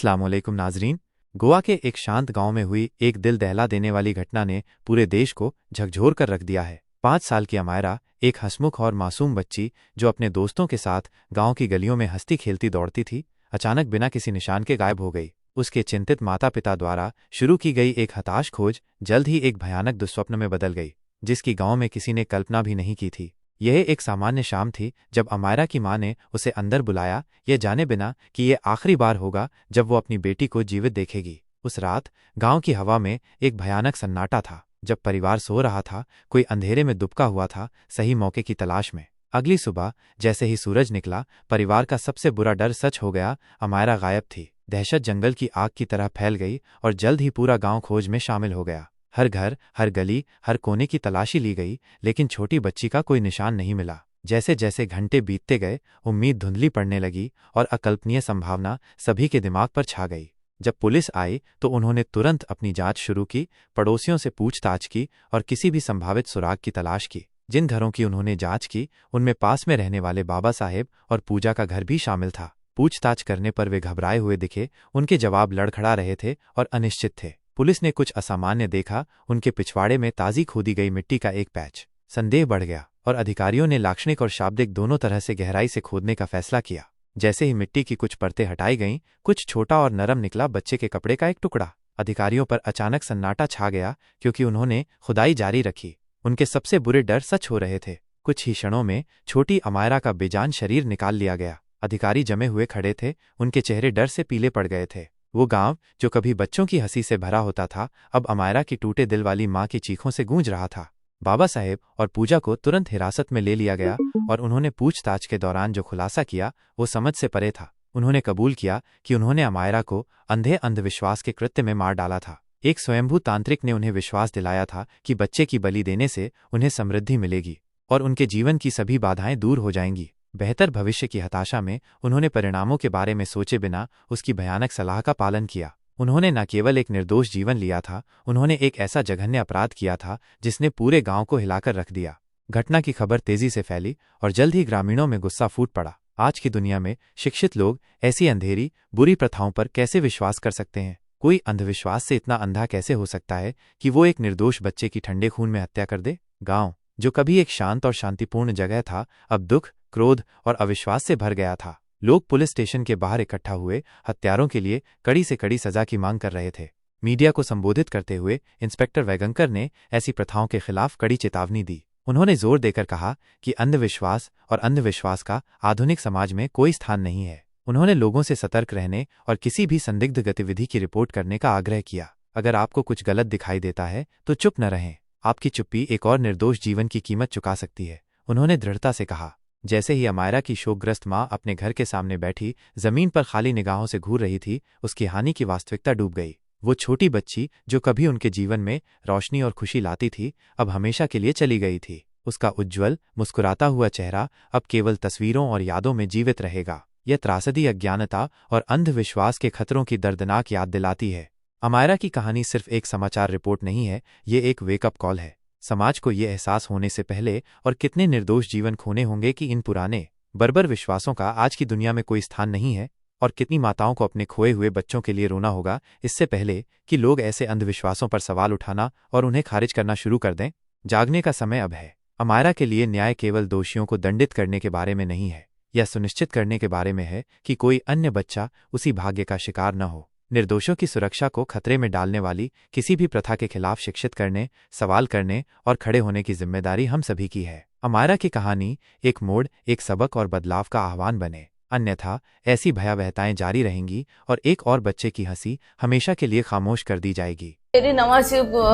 अस्सलाम वालेकुम नाजरीन। गोवा के एक शांत गांव में हुई एक दिल दहला देने वाली घटना ने पूरे देश को झकझोर कर रख दिया है। 5 साल की अमायरा, एक हंसमुख और मासूम बच्ची जो अपने दोस्तों के साथ गांव की गलियों में हंसती खेलती दौड़ती थी, अचानक बिना किसी निशान के गायब हो गई। उसके चिंतित माता पिता द्वारा शुरू की गई एक हताश खोज जल्द ही एक भयानक दुस्वप्न में बदल गई, जिसकी गांव में किसी ने कल्पना भी नहीं की थी। यह एक सामान्य शाम थी जब अमायरा की मां ने उसे अंदर बुलाया, यह जाने बिना कि यह आखिरी बार होगा जब वो अपनी बेटी को जीवित देखेगी। उस रात गांव की हवा में एक भयानक सन्नाटा था। जब परिवार सो रहा था, कोई अंधेरे में दुबका हुआ था, सही मौके की तलाश में। अगली सुबह जैसे ही सूरज निकला, परिवार का सबसे बुरा डर सच हो गया। अमायरा गायब थी। दहशत जंगल की आग की तरह फैल गई और जल्द ही पूरा गांव खोज में शामिल हो गया। हर घर, हर गली, हर कोने की तलाशी ली गई, लेकिन छोटी बच्ची का कोई निशान नहीं मिला। जैसे जैसे घंटे बीतते गए, उम्मीद धुंधली पड़ने लगी और अकल्पनीय संभावना सभी के दिमाग पर छा गई। जब पुलिस आई तो उन्होंने तुरंत अपनी जांच शुरू की, पड़ोसियों से पूछताछ की और किसी भी संभावित सुराग की तलाश की। जिन घरों की उन्होंने जांच की, उनमें पास में रहने वाले बाबा साहेब और पूजा का घर भी शामिल था। पूछताछ करने पर वे घबराए हुए दिखे, उनके जवाब लड़खड़ा रहे थे और अनिश्चित थे। पुलिस ने कुछ असामान्य देखा, उनके पिछवाड़े में ताज़ी खोदी गई मिट्टी का एक पैच। संदेह बढ़ गया और अधिकारियों ने लाक्षणिक और शाब्दिक दोनों तरह से गहराई से खोदने का फैसला किया। जैसे ही मिट्टी की कुछ परतें हटाई गईं, कुछ छोटा और नरम निकला बच्चे के कपड़े का एक टुकड़ा। अधिकारियों पर अचानक सन्नाटा छा गया, क्योंकि उन्होंने खुदाई जारी रखी। उनके सबसे बुरे डर सच हो रहे थे। कुछ ही क्षणों में छोटी अमायरा का बेजान शरीर निकाल लिया गया। अधिकारी जमे हुए खड़े थे, उनके चेहरे डर से पीले पड़ गए थे। वो गांव जो कभी बच्चों की हंसी से भरा होता था, अब अमायरा की टूटे दिल वाली मां की चीखों से गूंज रहा था। बाबा साहेब और पूजा को तुरंत हिरासत में ले लिया गया और उन्होंने पूछताछ के दौरान जो खुलासा किया वो समझ से परे था। उन्होंने कबूल किया कि उन्होंने अमायरा को अंधविश्वास के कृत्य में मार डाला था। एक स्वयंभू तांत्रिक ने उन्हें विश्वास दिलाया था कि बच्चे की बलि देने से उन्हें समृद्धि मिलेगी और उनके जीवन की सभी बाधाएं दूर हो जाएंगी। बेहतर भविष्य की हताशा में उन्होंने परिणामों के बारे में सोचे बिना उसकी भयानक सलाह का पालन किया। उन्होंने न केवल एक निर्दोष जीवन लिया था, उन्होंने एक ऐसा जघन्य अपराध किया था जिसने पूरे गांव को हिलाकर रख दिया। घटना की खबर तेजी से फैली और जल्द ही ग्रामीणों में गुस्सा फूट पड़ा। आज की दुनिया में शिक्षित लोग ऐसी अंधेरी, बुरी प्रथाओं पर कैसे विश्वास कर सकते हैं? कोई अंधविश्वास से इतना अंधा कैसे हो सकता है कि वो एक निर्दोष बच्चे की ठंडे खून में हत्या कर दे? गांव जो कभी एक शांत और शांतिपूर्ण जगह था, अब दुख, क्रोध और अविश्वास से भर गया था। लोग पुलिस स्टेशन के बाहर इकट्ठा हुए, हत्यारों के लिए कड़ी से कड़ी सजा की मांग कर रहे थे। मीडिया को संबोधित करते हुए इंस्पेक्टर वैगंकर ने ऐसी प्रथाओं के खिलाफ कड़ी चेतावनी दी। उन्होंने जोर देकर कहा कि अंधविश्वास और अंधविश्वास का आधुनिक समाज में कोई स्थान नहीं है। उन्होंने लोगों से सतर्क रहने और किसी भी संदिग्ध गतिविधि की रिपोर्ट करने का आग्रह किया। अगर आपको कुछ गलत दिखाई देता है तो चुप न रहें, आपकी चुप्पी एक और निर्दोष जीवन की कीमत चुका सकती है, उन्होंने दृढ़ता से कहा। जैसे ही अमायरा की शोकग्रस्त मां अपने घर के सामने बैठी जमीन पर खाली निगाहों से घूर रही थी, उसकी हानि की वास्तविकता डूब गई। वो छोटी बच्ची जो कभी उनके जीवन में रोशनी और खुशी लाती थी, अब हमेशा के लिए चली गई थी। उसका उज्ज्वल, मुस्कुराता हुआ चेहरा अब केवल तस्वीरों और यादों में जीवित रहेगा। यह त्रासदी अज्ञानता और अंधविश्वास के खतरों की दर्दनाक याद दिलाती है। अमायरा की कहानी सिर्फ एक समाचार रिपोर्ट नहीं है, ये एक वेकअप कॉल है। समाज को ये एहसास होने से पहले और कितने निर्दोष जीवन खोने होंगे कि इन पुराने बर्बर विश्वासों का आज की दुनिया में कोई स्थान नहीं है, और कितनी माताओं को अपने खोए हुए बच्चों के लिए रोना होगा इससे पहले कि लोग ऐसे अंधविश्वासों पर सवाल उठाना और उन्हें खारिज करना शुरू कर दें। जागने का समय अब है। अमायरा के लिए न्याय केवल दोषियों को दंडित करने के बारे में नहीं है, यह सुनिश्चित करने के बारे में है कि कोई अन्य बच्चा उसी भाग्य का शिकार न हो। निर्दोषों की सुरक्षा को खतरे में डालने वाली किसी भी प्रथा के खिलाफ शिक्षित करने, सवाल करने और खड़े होने की जिम्मेदारी हम सभी की है। अमायरा की कहानी एक मोड़, एक सबक और बदलाव का आह्वान बने, अन्यथा ऐसी भयावहताएं जारी रहेंगी और एक और बच्चे की हंसी हमेशा के लिए खामोश कर दी जाएगी। मेरी नवासी को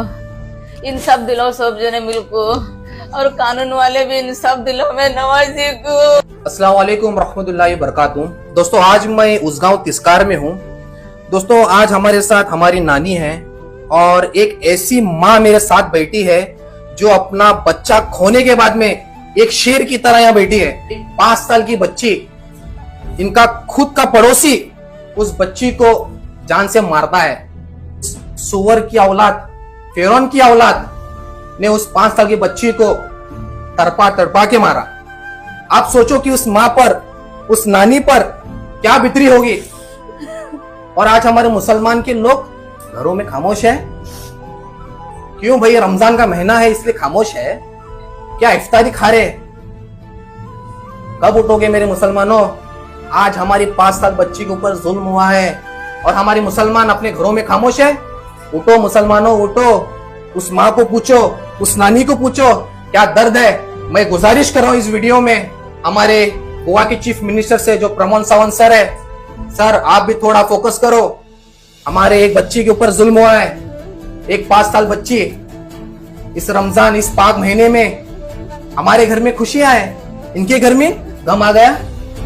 इन सब दिलों सब जने मिलको और कानून वाले भी इन सब दिलों में नवाजी को। अस्सलाम वालेकुम रहमतुल्लाहि बरकातुहू। दोस्तों, आज मैं उस गांव तिस्कार में हूँ। दोस्तों, आज हमारे साथ हमारी नानी है और एक ऐसी माँ मेरे साथ बैठी है जो अपना बच्चा खोने के बाद में एक शेर की तरह यहाँ बैठी है। 5 साल की बच्ची, इनका खुद का पड़ोसी उस बच्ची को जान से मारता है। सुअर की औलाद, फिरौन की औलाद ने उस 5 साल की बच्ची को तड़पा के मारा। आप सोचो कि उस माँ पर, उस नानी पर क्या बितरी होगी। और आज हमारे मुसलमान के लोग घरों में खामोश है। क्यों भाई? रमजान का महीना है इसलिए खामोश है क्या? इफ्तारी खा रहे? कब उठोगे मेरे मुसलमानों? आज हमारी 5 साल बच्ची के ऊपर जुल्म हुआ है और हमारे मुसलमान अपने घरों में खामोश है। उठो मुसलमानों, उठो। उस माँ को पूछो, उस नानी को पूछो क्या दर्द है। मैं गुजारिश कर रहा हूँ इस वीडियो में हमारे गोवा के चीफ मिनिस्टर से, जो प्रमोद सावंत सर है, सर आप भी थोड़ा फोकस करो। हमारे एक बच्ची के ऊपर जुल्म हुआ है, एक 5 साल बच्ची। इस रमजान, इस पाक महीने में हमारे घर में खुशियां हैं, इनके घर में गम आ गया।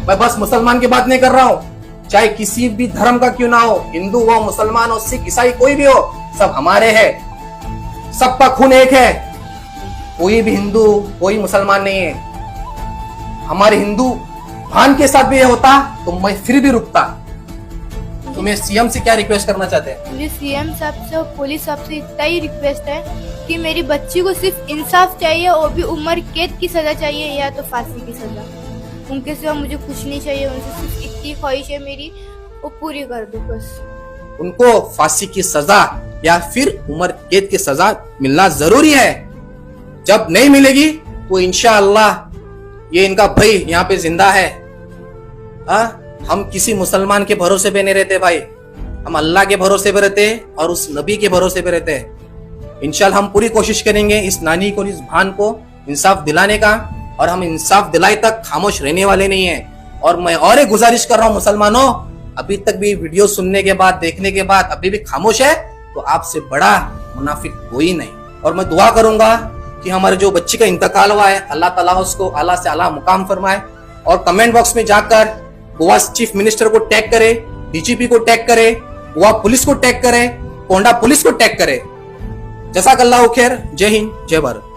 मैं बस मुसलमान की बात नहीं कर रहा हूँ, चाहे किसी भी धर्म का क्यों ना हो, हिंदू हो, मुसलमान हो, सिख, ईसाई, कोई भी हो, सब हमारे हैं। सबका खून एक है, कोई भी हिंदू, कोई मुसलमान नहीं है। हमारे हिंदू भान के साथ भी ये होता तो मैं फिर भी रुकता। तुम्हें सीएम से क्या रिक्वेस्ट करना चाहते हैं? मुझे सीएम साहब से और पुलिस साहब से इतना ही रिक्वेस्ट है कि मेरी बच्ची को सिर्फ इंसाफ चाहिए, और भी उम्र कैद की सजा चाहिए या तो फांसी की सजा। उनके सिवा मुझे कुछ नहीं चाहिए, उनसे सिर्फ इतनी ख्वाहिश है मेरी, वो पूरी कर दो बस। उनको फांसी की सजा या फिर उम्र कैद की सजा मिलना जरूरी है। जब नहीं मिलेगी तो इंशाअल्लाह ये इनका भाई यहाँ पे जिंदा है। हम किसी मुसलमान के भरोसे पे नहीं रहते भाई, हम अल्लाह के भरोसे पे रहते हैं और उस नबी के भरोसे पे रहते हैं। इंशाल्लाह हम पूरी कोशिश करेंगे इस नानी को, इस भान को इंसाफ दिलाने का, और हम इंसाफ दिलाए तक खामोश रहने वाले नहीं है। और मैं और एक गुजारिश कर रहा हूँ मुसलमानों, अभी तक भी वीडियो सुनने के बाद, देखने के बाद अभी भी खामोश है तो आपसे बड़ा मुनाफिक कोई नहीं। और मैं दुआ करूंगा कि हमारे जो बच्ची का इंतकाल हुआ है, अल्लाह ताला उसको आला से आला मुकाम फरमाए। और कमेंट बॉक्स में जाकर गोवा चीफ मिनिस्टर को टैग करे, डीजीपी को टैग करे, गोवा पुलिस को टैग करे, कोंडा पुलिस को टैग करे। जज़ाकल्लाहु खैर। जय हिंद, जय भारत।